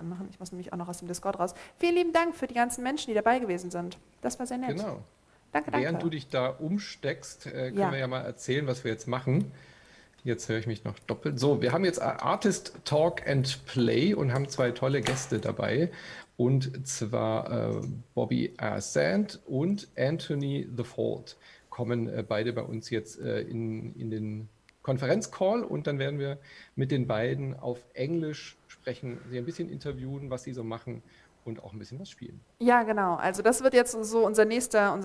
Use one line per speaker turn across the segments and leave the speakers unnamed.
anmachen. Ich muss nämlich auch noch aus dem Discord raus. Vielen lieben Dank für die ganzen Menschen, die dabei gewesen sind. Das war sehr nett.
Genau.
Danke.
Während du dich da umsteckst, können
Ja.
wir ja mal erzählen, was wir jetzt machen. Jetzt höre ich mich noch doppelt. So, wir haben jetzt Artist Talk and Play und haben 2 tolle Gäste dabei. Und zwar Bobbi Sand und Antony the Fold kommen beide bei uns jetzt in den Konferenzcall und dann werden wir mit den beiden auf Englisch sprechen, sie ein bisschen interviewen, was sie so machen und auch ein bisschen was spielen.
Ja, genau. Also das wird jetzt so unser nächster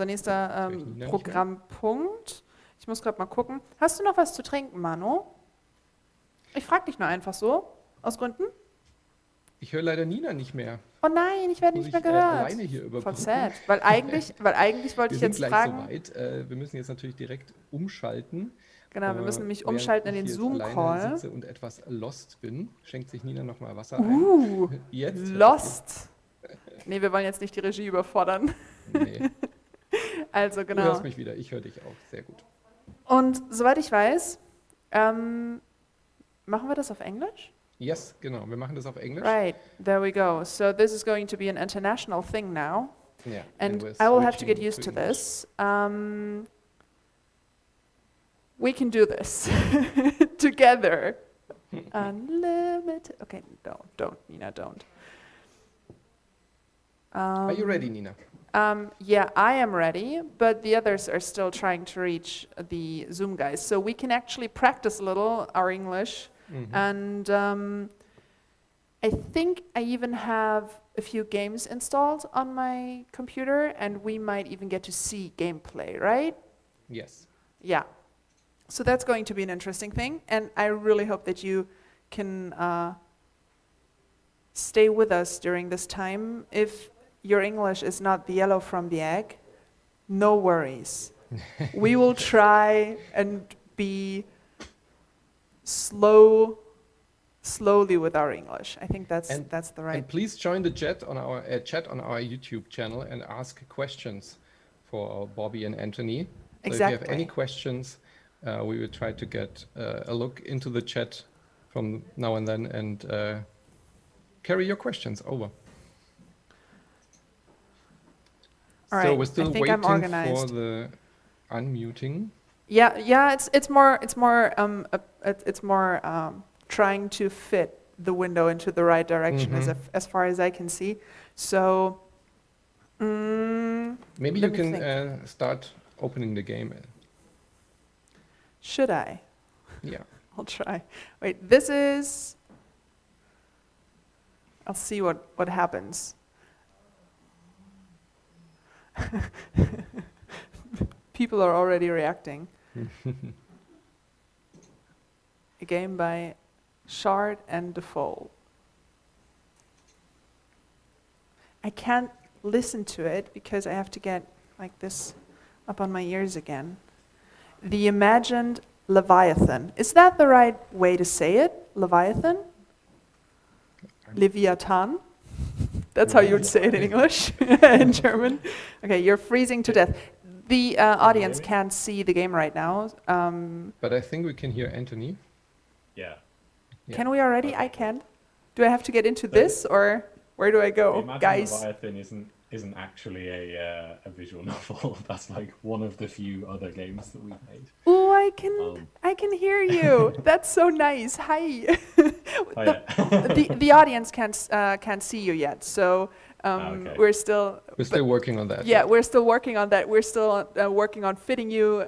Programmpunkt. Ich muss gerade mal gucken. Hast du noch was zu trinken, Manu? Ich frage dich nur einfach so, aus Gründen.
Ich höre leider Nina nicht mehr.
Oh nein, ich werde nicht mehr gehört.
Alleine hier überbrücken.
Voll sad. Weil eigentlich wollte ich jetzt fragen.
Wir sind gleich soweit. Wir müssen jetzt natürlich direkt umschalten.
Genau, wir müssen nämlich umschalten in den Zoom-Call.
Sitze und etwas lost bin, schenkt sich Nina nochmal Wasser ein.
Jetzt lost. Nee, wir wollen jetzt nicht die Regie überfordern.
Nee.
Also genau.
Du hörst mich wieder, ich höre dich auch. Sehr gut.
Und soweit ich weiß, machen wir das auf Englisch?
Yes, genau. Wir machen das auf Englisch.
Right, there we go. So this is going to be an international thing now.
Yeah,
and I will have to get used to this. We can do this together. Unlimited. Okay, don't, Nina, don't.
Are you ready, Nina?
Yeah, I am ready, but the others are still trying to reach the Zoom guys. So we can actually practice a little our English. And I think I even have a few games installed on my computer, and we might even get to see gameplay, right?
Yes.
Yeah. So that's going to be an interesting thing, and I really hope that you can stay with us during this time. If your English is not the yellow from the egg, no worries. We will try and be slowly with our English. I think that's the right.
And please join the chat on our YouTube channel and ask questions for Bobbi and Antony. So
Exactly.
if you have any questions, we will try to get a look into the chat from now and then and carry your questions over.
All right.
So we're still waiting for
organized.
the unmuting.
Yeah. It's more trying to fit the window into the right direction as far as I can see. So
maybe you can start opening the game.
Should I?
Yeah.
I'll try. Wait, this is. I'll see what happens. People are already reacting. A game by Shard and Default. I can't listen to it because I have to get like this up on my ears again. The Imagined Leviathan. Is that the right way to say it? Leviathan? Leviathan? That's how you would say it in English, in German. Okay, you're freezing to death. The audience can't see the game right now.
But I think we can hear Antony.
Yeah.
Can we already? I can. Do I have to get into this, or where do I go, guys?
Leviathan isn't actually a visual novel. That's like one of the few other games that we've made.
Oh, I can hear you. That's so nice. Hi. The audience can't see you yet, so
okay.
we're still
working on that.
Yeah, we're still working on that. We're still working on fitting you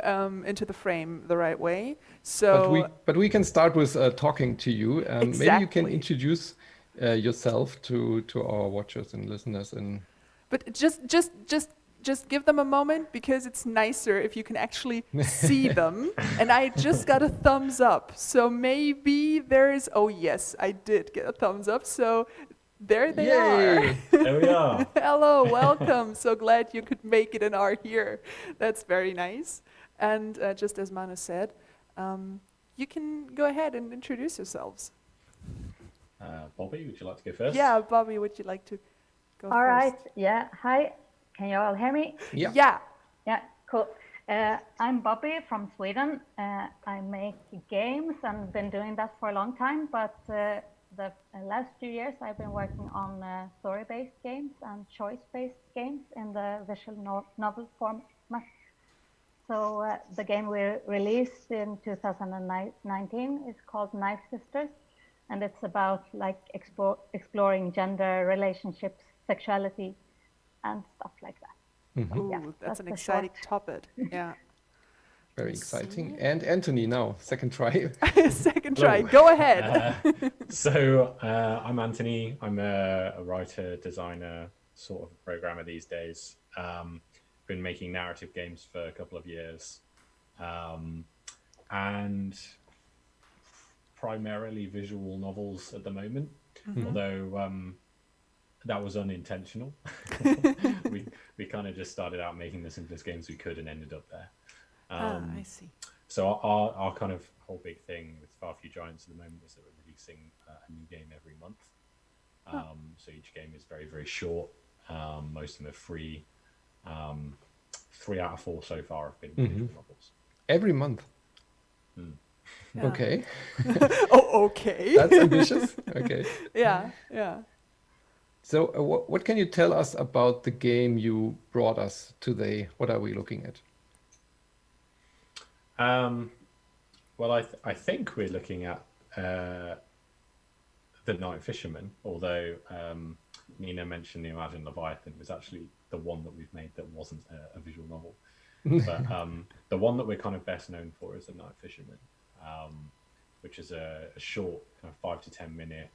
into the frame the right way. So,
but we can start with talking to you.
Exactly.
Maybe you can introduce yourself to our watchers and listeners and.
But just give them a moment, because it's nicer if you can actually see them. And I just got a thumbs up. So maybe there's, oh yes, I did get a thumbs up. So there they are.
There we are.
Hello, welcome. So glad you could make it and are here. That's very nice. And just as Manu said, you can go ahead and introduce yourselves.
Bobbi, would you like to go first?
Yeah, Bobbi, would you like to go first?
All right. Yeah. Hi. Can you all hear me?
Yeah.
Yeah. Cool. I'm Bobbi from Sweden. I make games and been doing that for a long time. But the last few years, I've been working on story-based games and choice-based games in the visual novel format. So the game we released in 2019 is called Knife Sisters, and it's about like exploring gender, relationships, sexuality, and stuff like that.
Mhm.
Ooh,
Yeah,
that's an
the
exciting
short.
topic. Yeah.
Very
Let's
exciting.
see.
And Antony now, second try.
Second
Hello.
try. Go ahead.
I'm Antony. I'm a writer, designer, sort of programmer these days. Been making narrative games for a couple of years, and primarily visual novels at the moment. Although that was unintentional. we kind of just started out making the simplest games we could and ended up there.
I see.
So our kind of whole big thing with Far Few Giants at the moment is that we're releasing a new game every month. So each game is very, very short. Most of them are free. 3 out of 4 so far have been visual novels.
Every month.
Yeah.
Okay.
Oh, okay.
That's ambitious. Okay.
Yeah, yeah.
So what can you tell us about the game you brought us today? What are we looking at?
Well, I think we're looking at The Night Fisherman, although Nina mentioned the Imagine Leviathan was actually the one that we've made that wasn't a visual novel. But the one that we're kind of best known for is The Night Fisherman, which is a short kind of 5 to 10 minute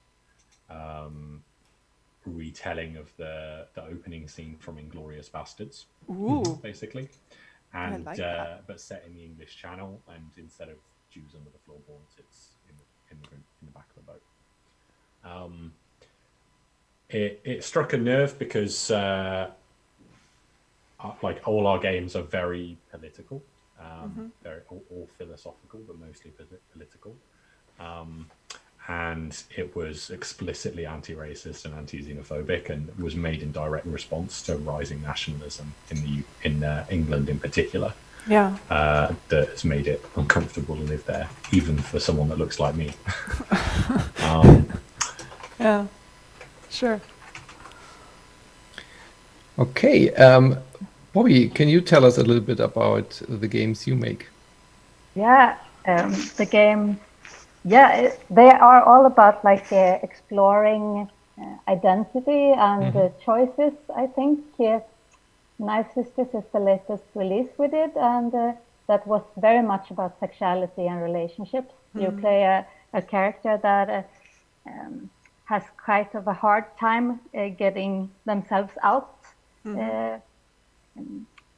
retelling of the opening scene from Inglourious Bastards, basically. And
like that.
but set in the English Channel, and instead of Jews under the floorboards, it's in the back of the boat. It struck a nerve because like all our games are very political, very all philosophical, but mostly political. And it was explicitly anti-racist and anti-xenophobic, and was made in direct response to rising nationalism in England in particular.
Yeah.
That has made it uncomfortable to live there, even for someone that looks like me.
Yeah. Sure.
Okay. Bobbi, can you tell us a little bit about the games you make?
Yeah, the game. Yeah, they are all about like exploring identity and choices. I think Knife Sisters is the latest release we did, and that was very much about sexuality and relationships. You play a character that has quite of a hard time getting themselves out,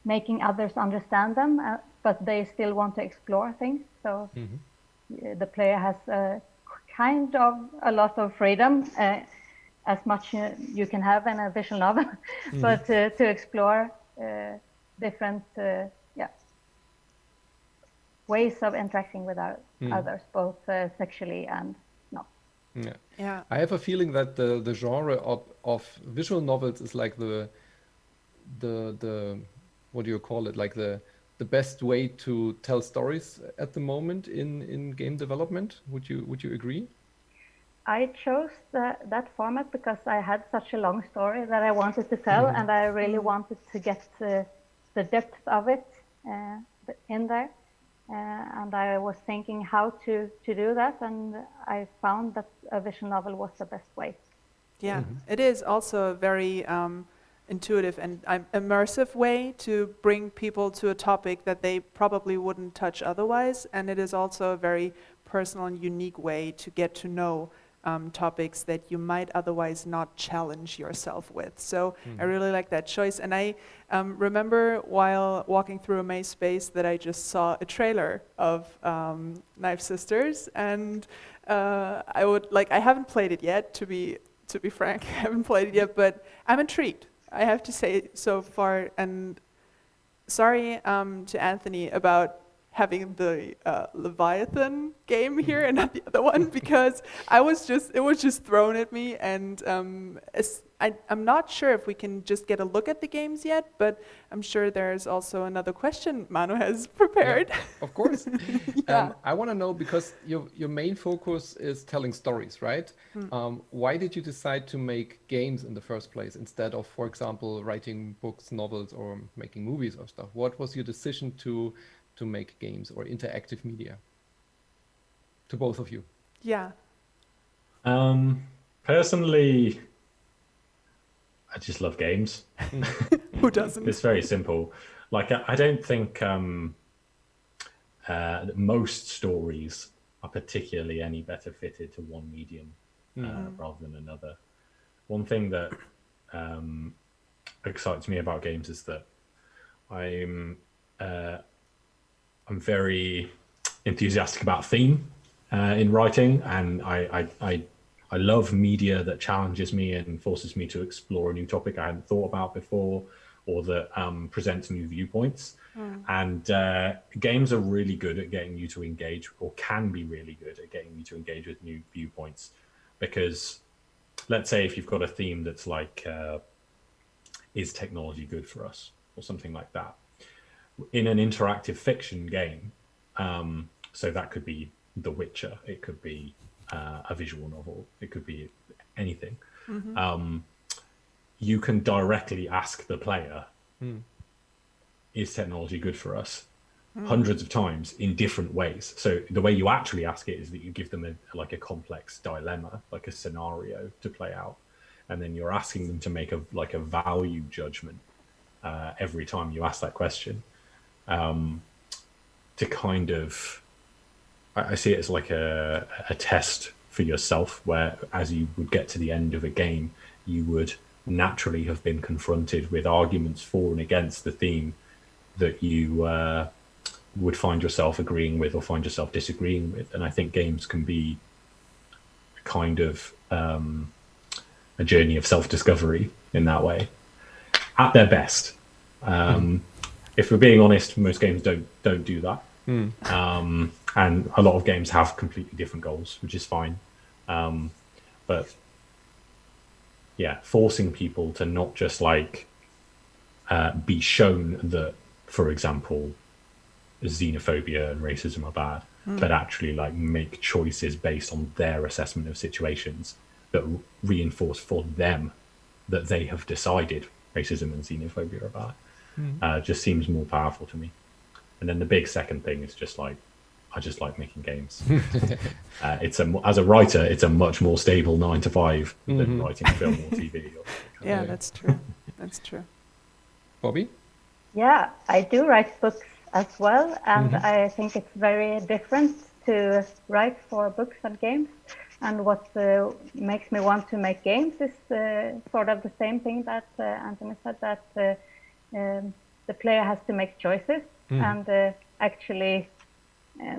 making others understand them, but they still want to explore things. So the player has kind of a lot of freedom, as much you can have in a visual novel, but to explore different ways of interacting with others, both sexually and not.
Yeah.
Yeah.
I have a feeling that the genre of visual novels is like the what do you call it? Like the best way to tell stories at the moment in game development. Would you agree?
I chose that format because I had such a long story that I wanted to tell, and I really wanted to get the depth of it in there. And I was thinking how to do that, and I found that a visual novel was the best way.
Yeah, it is also a very intuitive and immersive way to bring people to a topic that they probably wouldn't touch otherwise. And it is also a very personal and unique way to get to know topics that you might otherwise not challenge yourself with. So I really like that choice. And I remember while walking through a maze space that I just saw a trailer of Knife Sisters, and I haven't played it yet, to be frank. I haven't played it yet, but I'm intrigued, I have to say so far. And sorry to Anthony about having the Leviathan game here and not the other one, because it was just thrown at me, and I'm not sure if we can just get a look at the games yet, but I'm sure there's also another question Manu has prepared.
Yeah, of course.
Yeah.
I want to know, because your main focus is telling stories, right? Why did you decide to make games in the first place instead of, for example, writing books, novels, or making movies or stuff? What was your decision to make games or interactive media? To both of you.
Yeah.
Personally, I just love games.
Who doesn't?
It's very simple. Like, I don't think that most stories are particularly any better fitted to one medium rather than another. One thing that excites me about games is that I'm very enthusiastic about theme in writing, and I love media that challenges me and forces me to explore a new topic I hadn't thought about before, or that presents new viewpoints. And games are really good at getting you to engage, or can be really good at getting you to engage with new viewpoints. Because let's say if you've got a theme that's like, is technology good for us, or something like that, in an interactive fiction game, so that could be The Witcher, it could be a visual novel, it could be anything. You can directly ask the player, is technology good for us? Hundreds of times in different ways. So the way you actually ask it is that you give them a complex dilemma, like a scenario to play out, and then you're asking them to make a value judgment every time you ask that question. To kind of, I see it as like a test for yourself, where as you would get to the end of a game, you would naturally have been confronted with arguments for and against the theme that you would find yourself agreeing with or find yourself disagreeing with. And I think games can be kind of a journey of self-discovery in that way, at their best. If we're being honest, most games don't do that. And a lot of games have completely different goals, which is fine. But yeah, forcing people to not just be shown that, for example, xenophobia and racism are bad, but actually make choices based on their assessment of situations that reinforce for them that they have decided racism and xenophobia are bad. Just seems more powerful to me. And then the big second thing is just I just like making games. As a writer, it's a much more stable 9 to 5 than writing film or TV.
Yeah, that's true. That's true.
Bobbi?
Yeah, I do write books as well, and I think it's very different to write for books and games. And what makes me want to make games is sort of the same thing that Antony said, that the player has to make choices and actually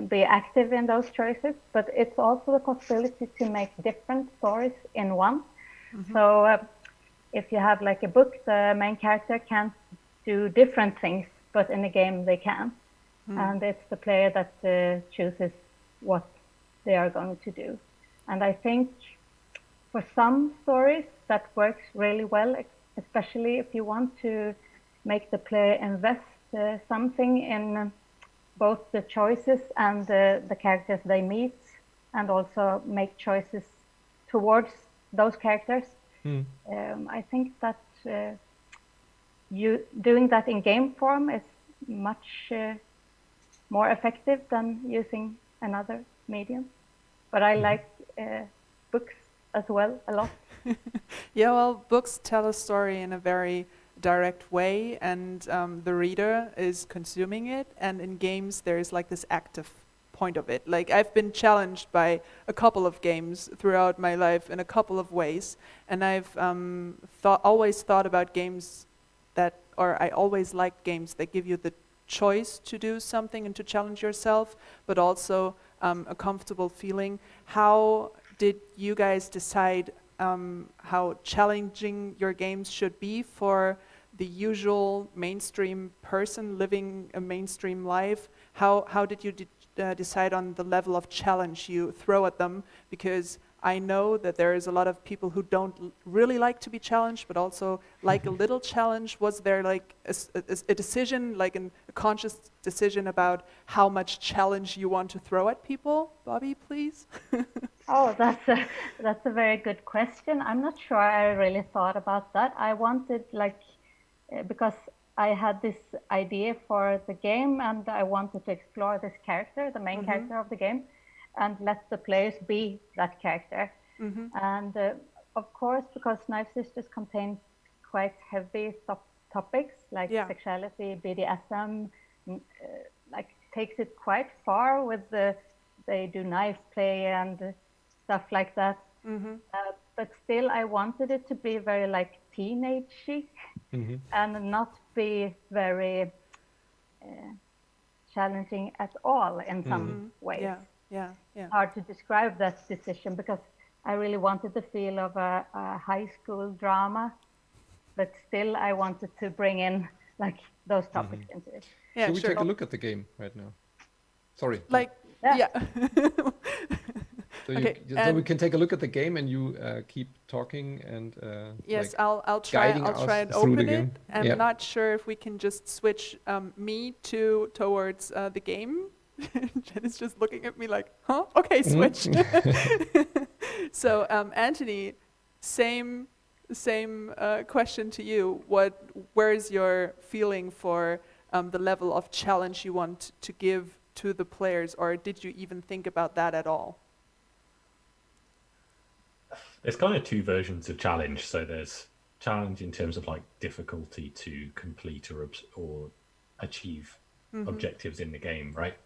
be active in those choices. But it's also the possibility to make different stories in one. So if you have a book, the main character can't do different things, but in a game they can. And it's the player that chooses what they are going to do. And I think for some stories that works really well, especially if you want to make the player invest something in both the choices and the characters they meet, and also make choices towards those characters. I think that you doing that in game form is much more effective than using another medium. But I like books as well a lot.
Yeah, well, books tell a story in a very direct way, and the reader is consuming it. And in games, there is this active point of it. I've been challenged by a couple of games throughout my life in a couple of ways, and I've always thought about games I always liked games that give you the choice to do something and to challenge yourself, but also a comfortable feeling. How did you guys decide how challenging your games should be for the usual mainstream person living a mainstream life? How did you decide on the level of challenge you throw at them? Because I know that there is a lot of people who don't really like to be challenged, but also like a little challenge. Was there like a decision, like a conscious decision about how much challenge you want to throw at people? Bobbi, please.
Oh, that's a very good question. I'm not sure I really thought about that. I wanted because I had this idea for the game and I wanted to explore this character, the main character of the game, and let the players be that character. And of course, because Knife Sisters contains quite heavy topics like sexuality, BDSM, takes it quite far with they do knife play and stuff like that. But still, I wanted it to be very teenage-y and not be very challenging at all in some ways. Hard to describe that decision because I really wanted the feel of a high school drama, but still I wanted to bring in those topics into it.
Yeah,
Should we take a look at the game right now? Sorry. So we can take a look at the game and you keep talking and
yes, I'll try and open it. I'm not sure if we can just switch me towards the game. Jen is just looking at me like, huh? Okay, switch. So Antony, same question to you. Where is your feeling for the level of challenge you want to give to the players, or did you even think about that at all?
There's kind of two versions of challenge. So there's challenge in terms of difficulty to complete or achieve objectives in the game, right?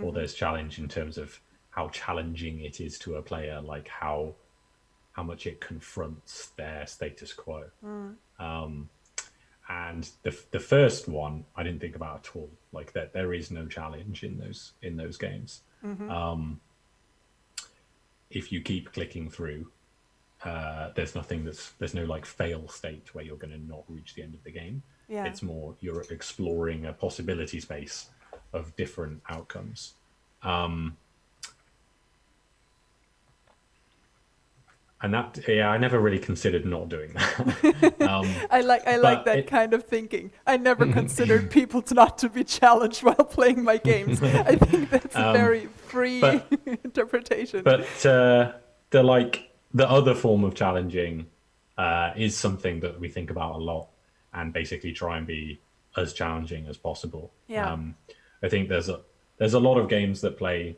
Or there's challenge in terms of how challenging it is to a player, like how much it confronts their status quo. And the first one I didn't think about at all. That there is no challenge in those games. If you keep clicking through, there's no fail state where you're going to not reach the end of the game. It's more you're exploring a possibility space of different outcomes. And that, I never really considered not doing that.
I like that kind of thinking. I never considered people not to be challenged while playing my games. I think that's a very free interpretation.
But the other form of challenging is something that we think about a lot, and basically try and be as challenging as possible. I think there's a lot of games that play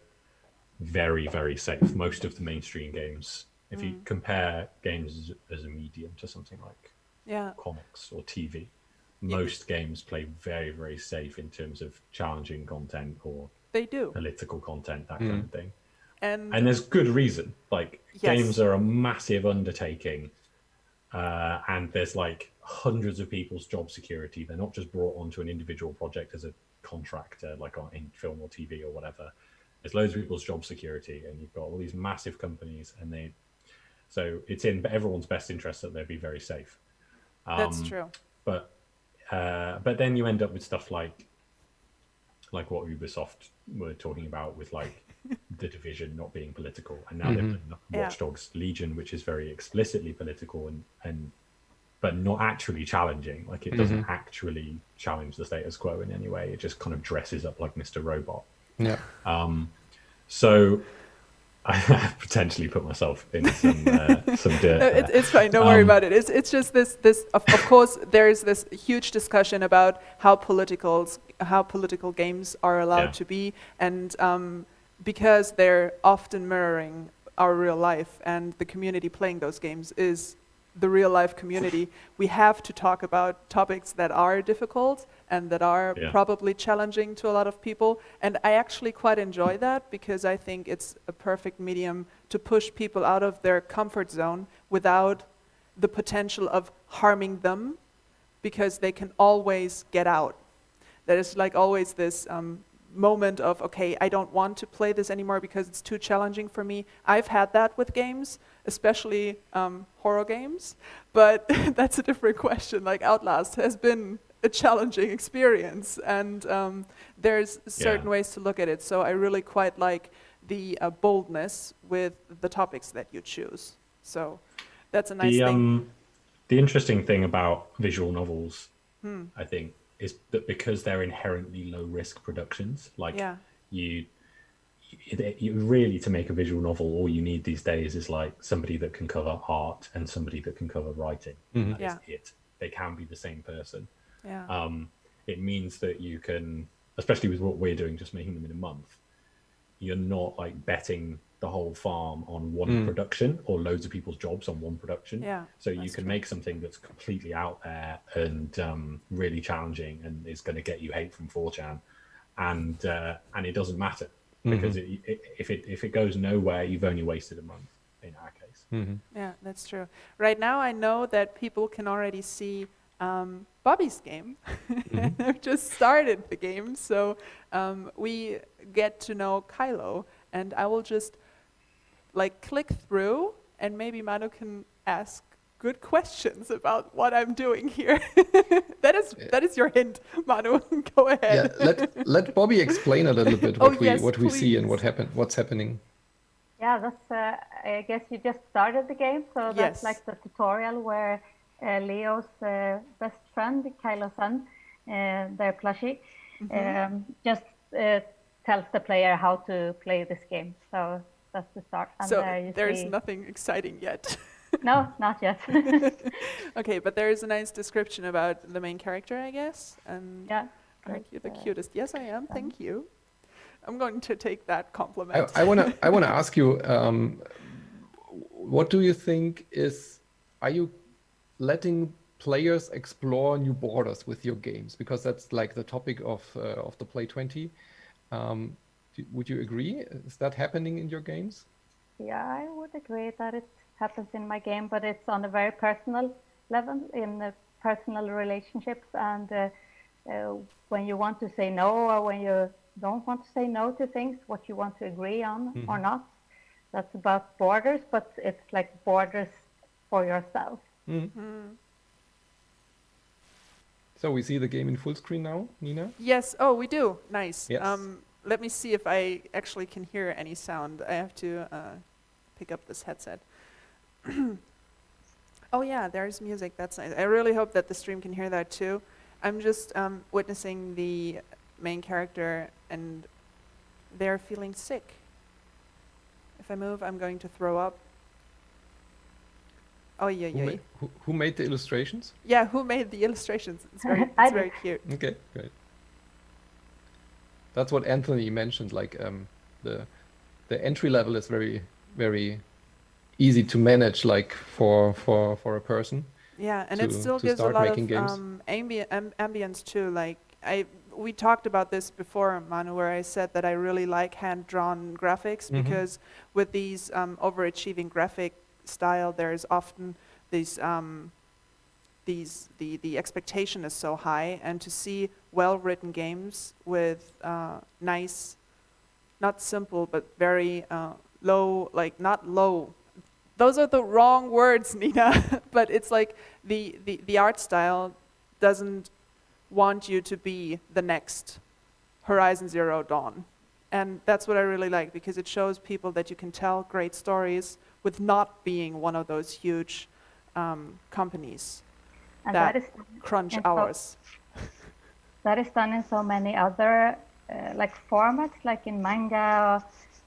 very, very safe. Most of the mainstream games, if you compare games as a medium to something like comics or TV, most games play very, very safe in terms of challenging content or political content, that kind of thing. And there's good reason. Games are a massive undertaking, and there's hundreds of people's job security. They're not just brought onto an individual project as a contractor, in film or TV or whatever. There's loads of people's job security, and you've got all these massive companies, and so it's in everyone's best interest that they be very safe.
That's true.
But then you end up with stuff like what Ubisoft were talking about with The Division not being political, and now they've done Watch Dogs Legion, which is very explicitly political and but not actually challenging. It doesn't actually challenge the status quo in any way. It just kind of dresses up like Mr. Robot. So I potentially put myself in some dirt.
No, it's fine. Don't worry about it. It's just this. Of course, there is this huge discussion about how political games are allowed to be, and because they're often mirroring our real life, and the community playing those games is the real life community. We have to talk about topics that are difficult and that are probably challenging to a lot of people. And I actually quite enjoy that, because I think it's a perfect medium to push people out of their comfort zone without the potential of harming them, because they can always get out. There is always this moment of, okay, I don't want to play this anymore because it's too challenging for me. I've had that with games, especially horror games, but that's a different question. Like Outlast has been a challenging experience, and there's certain ways to look at it. So I really quite like the boldness with the topics that you choose. So that's a nice thing.
The interesting thing about visual novels, I think, is that because they're inherently low risk productions, like you really, to make a visual novel, all you need these days is like somebody that can cover art and somebody that can cover writing. That is it. They can be the same person. It means that you can, especially with what we're doing, just making them in a month, you're not like betting the whole farm on one production or loads of people's jobs on one production. So you can make something that's completely out there and really challenging and is going to get you hate from 4chan, and it doesn't matter because if it goes nowhere, you've only wasted a month in our case.
Yeah, that's true. Right now, I know that people can already see Bobbi's game. I've just started the game, so we get to know Kylo, and I will just like click through, and maybe Manu can ask good questions about what I'm doing here. That is your hint, Manu. Go ahead.
Yeah, let Bobbi explain a little bit what we see and what's happening.
Yeah, that's. I guess you just started the game, so that's like the tutorial where Leo's best friend, Kylo's son, their plushie, just tells the player how to play this game. So that's the start. And
so there's nothing exciting yet.
No, not yet.
Okay, but there is a nice description about the main character, I guess. And aren't you the cutest? Yes, I am. Thank you. I'm going to take that compliment.
I wanna ask you, what do you think are you letting players explore new borders with your games? Because that's like the topic of the PLAY20. Would you agree? Is that happening in your games?
Yeah, I would agree that it happens in my game, but it's on a very personal level, in personal relationships, and when you want to say no, or when you don't want to say no to things, what you want to agree on or not. That's about borders, but it's like borders for yourself.
So we see the game in full screen now, Nina?
Yes. Oh, we do. Nice.
Yes.
Let me see if I actually can hear any sound. I have to pick up this headset. Oh yeah, there's music. That's nice. I really hope that the stream can hear that too. I'm just witnessing the main character, and they're feeling sick. If I move, I'm going to throw up. Oh yeah.
Who made the illustrations?
Yeah, who made the illustrations? It's very, very cute.
Okay, great. That's what Anthony mentioned. Like the entry level is very, very easy to manage, like for a person.
Yeah, and it still gives a lot of ambience too. Like we talked about this before, Manu, where I said that I really like hand-drawn graphics because with these overachieving graphic style, there's often these the expectation is so high, and to see well-written games with nice, not simple but very low, like not low. Those are the wrong words, Nina. But it's like the art style doesn't want you to be the next Horizon Zero Dawn. And that's what I really like, because it shows people that you can tell great stories with not being one of those huge companies
and
that
is
crunch hours.
That is done in so many other like formats, like in manga,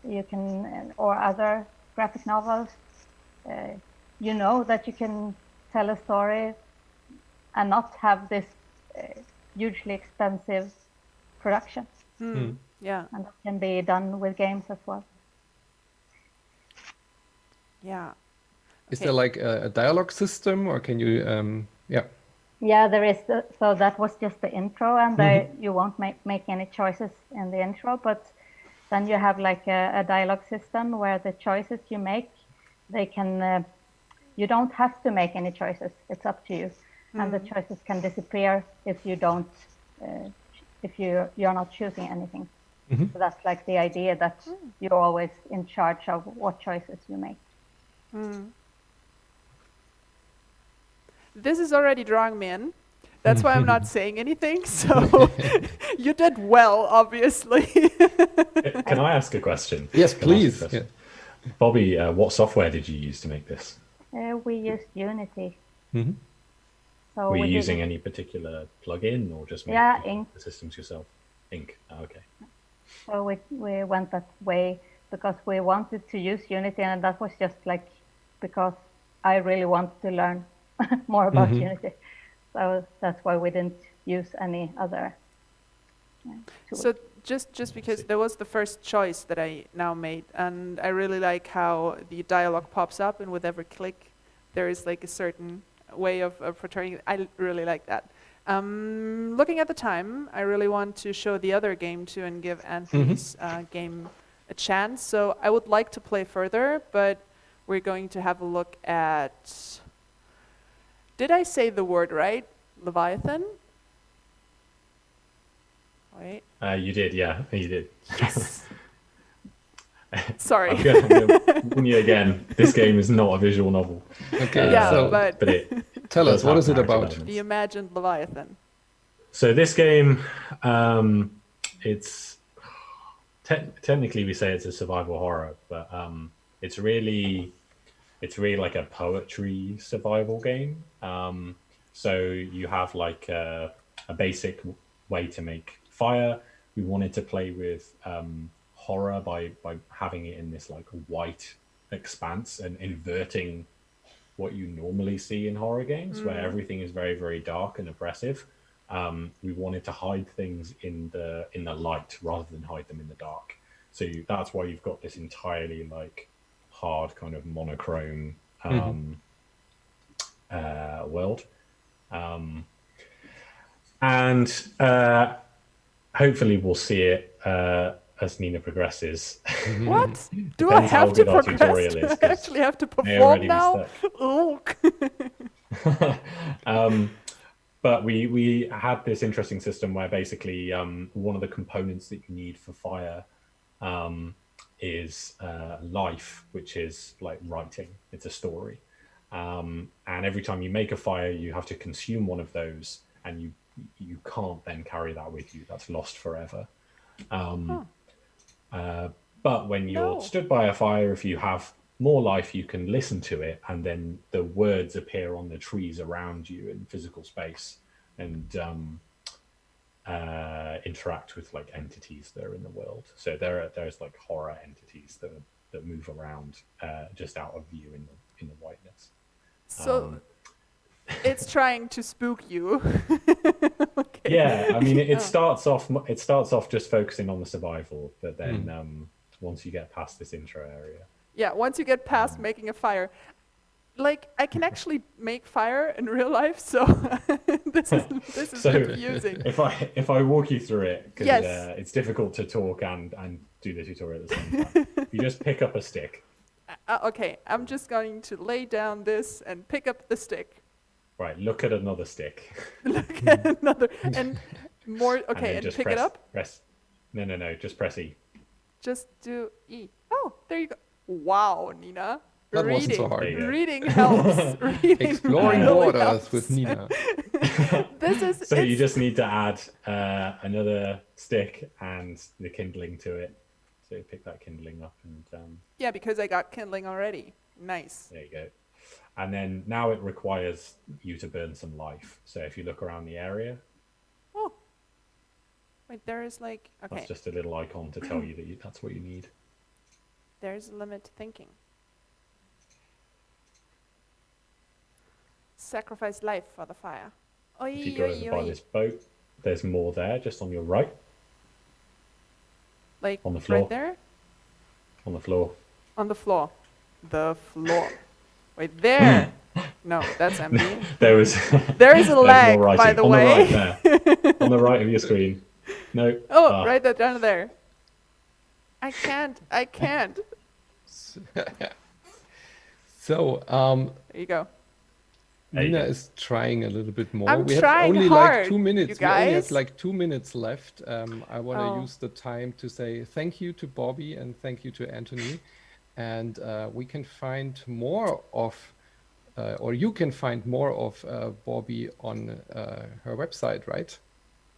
you can, or other graphic novels. You know that you can tell a story and not have this hugely expensive production.
Yeah.
And that can be done with games as well.
Yeah.
Is there like a dialogue system, or can you,
Yeah, there is. So that was just the intro, and you won't make any choices in the intro, but then you have like a dialogue system where the choices you make, they can, you don't have to make any choices. It's up to you. And the choices can disappear if you don't, if you're not choosing anything. So that's like the idea that you're always in charge of what choices you make.
This is already drawing me in. That's why I'm not saying anything. So you did well, obviously.
Can I ask a question?
Yes,
Can I ask a
please.
question? Bobbi, what software did you use to make this?
We used Unity.
Mhm.
So
Were you
we
using
didn't-
any particular plugin or just
Yeah,
making
Ink.
the systems yourself? Ink. Oh, okay.
So we went that way because we wanted to use Unity, and that was just like because I really wanted to learn more about Unity. So that's why we didn't use any other tools.
So just because there was the first choice that I now made, and I really like how the dialogue pops up, and with every click, there is like a certain way of returning it. I really like that. Looking at the time, I really want to show the other game too and give Antony's game a chance. So I would like to play further, but we're going to have a look at... Did I say the word right? Leviathan? Wait.
You did, yeah, you did.
Yes! Sorry.
I'm going to warn you again. This game is not a visual novel.
Okay,
Yeah,
so
but
it
tell us,
does
what
have
is it
narrative
about?
elements.
the imagined Leviathan.
So this game, it's technically we say it's a survival horror, but it's really like a poetry survival game. So you have like a basic way to make fire. We wanted to play with horror by having it in this like white expanse and inverting what you normally see in horror games, where everything is very, very dark and oppressive. We wanted to hide things in the light rather than hide them in the dark. So that's why you've got this entirely like hard kind of monochrome world. And hopefully we'll see it as Nina progresses.
What? Do I
Depends how
have to
good our
progress?
tutorial
Do
is,
I
'cause
actually have to
may
perform
already be
now? Ugh.
But we had this interesting system where basically one of the components that you need for fire is life, which is like writing. It's a story. And every time you make a fire, you have to consume one of those, and you can't then carry that with you. That's lost forever. But when you're stood by a fire, if you have more life, you can listen to it, and then the words appear on the trees around you in physical space, and interact with like entities that are in the world. So there's like horror entities that move around just out of view in the whiteness.
So it's trying to spook you. Okay.
Yeah, I mean it starts off just focusing on the survival, but then once you get past this intro area.
Yeah, once you get past making a fire, like I can actually make fire in real life, so this is
So
confusing.
If I walk you through it, because
Yes.
it's difficult to talk and do the tutorial at the same time. You just pick up a stick.
Okay, I'm just going to lay down this and pick up the stick.
Right, look at another stick.
Look at another and more. Okay, and
just
pick it up.
Press. No, just press E.
Just do E. Oh, there you go. Wow, Nina.
That
reading,
wasn't so hard.
There you go.
Reading helps. Reading
Exploring
really
waters
helps.
with Nina.
This is
So you
it's-
just need to add another stick and the kindling to it. So you pick that kindling up and
yeah, because I got kindling already. Nice.
there you go. And then now it requires you to burn some life. So if you look around the area,
Oh, wait, there is like okay.
that's just a little icon to tell you that that's what you need.
There's a limit to thinking. Sacrifice life for the fire. Oy,
If you go
oy,
over by
oy.
this boat, there's more there, just on your right,
Like
on the floor.
right there
on the floor.
on the floor. The floor. Wait, there. No, that's empty.
There was
There is a
there's
lag,
more
by
writing.
the
On
way.
the right there. On the right of your screen. No.
Oh, right there, down there. I can't.
So,
There you go.
Nina
go.
is trying a little bit more.
I'm
We have
trying
only
hard,
like 2 minutes.
you
We only have
guys.
like 2 minutes left. I want to
Oh.
use the time to say thank you to Bobbi and thank you to Antony. And we can find more of, or you can find more of Bobbi on her website, right?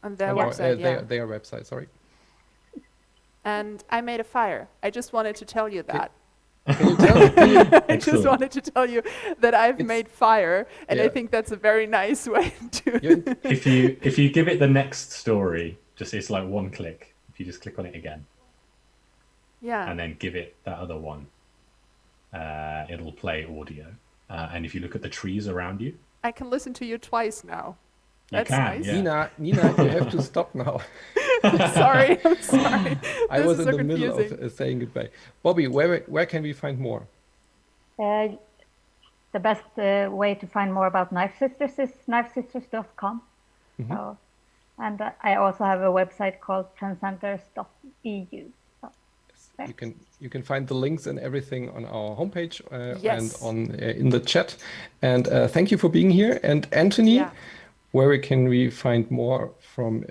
On their
Or,
website, yeah.
their website, sorry.
And I made a fire. I just wanted to tell you that.
Can you tell?
I just
Excellent.
wanted to tell you that I've
It's-
made fire, and I
yeah.
think that's a very nice way to.
You-
If you give it the next story, just it's like one click. If you just click on it again
Yeah.
and then give it that other one, it'll play audio. And if you look at the trees around you,
I can listen to you twice now.
you
That's
can.
nice.
Yeah.
Nina, you have to stop now.
Sorry, I'm sorry.
I
This
was
is
in
so
the middle
confusing.
of saying goodbye. Bobbi, where can we find more?
The best way to find more about Knife Sisters is knifesisters.com. So, and I also have a website called transcenders.eu. So,
You can find the links and everything on our homepage
Yes.
and on in the chat. And thank you for being here. And Antony,
Yeah.
where can we find more from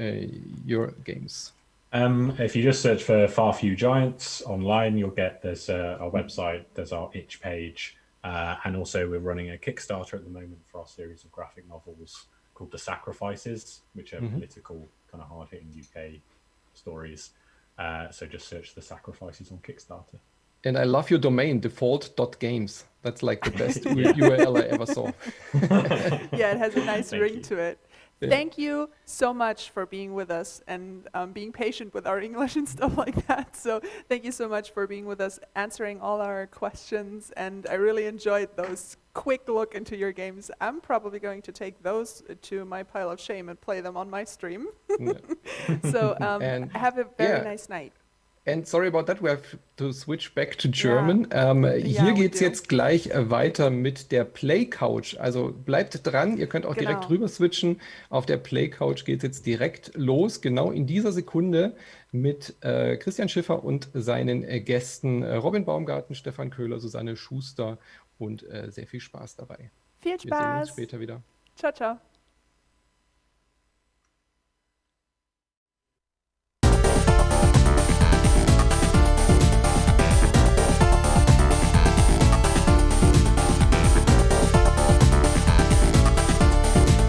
your games?
If you just search for Far Few Giants online, you'll get there's our website, there's our itch page, and also we're running a Kickstarter at the moment for our series of graphic novels called The Sacrifices, which are political, kind of hard-hitting UK stories. So just search The Sacrifices on Kickstarter.
And I love your domain, default.games. That's like the best URL I ever saw.
Yeah, it has a nice
Thank
ring
you.
to it.
Yeah.
Thank you so much for being with us and being patient with our English and stuff like that. So thank you so much for being with us, answering all our questions. And I really enjoyed those quick look into your games. I'm probably going to take those to my pile of shame and play them on my stream.
Yeah.
So
And
have a very
yeah.
nice night.
And sorry about that, we have to switch back to German. Hier
we
geht's
do.
jetzt gleich weiter mit der Play Couch. Also bleibt dran, ihr könnt auch direkt
Genau.
rüber switchen. Auf der Play Couch geht's jetzt direkt los, genau in dieser Sekunde mit Christian Schiffer und seinen Gästen Robin Baumgarten, Stefan Köhler, Susanne Schuster und sehr viel Spaß dabei.
Viel
Wir sehen uns
Spaß.
später wieder.
Ciao, ciao.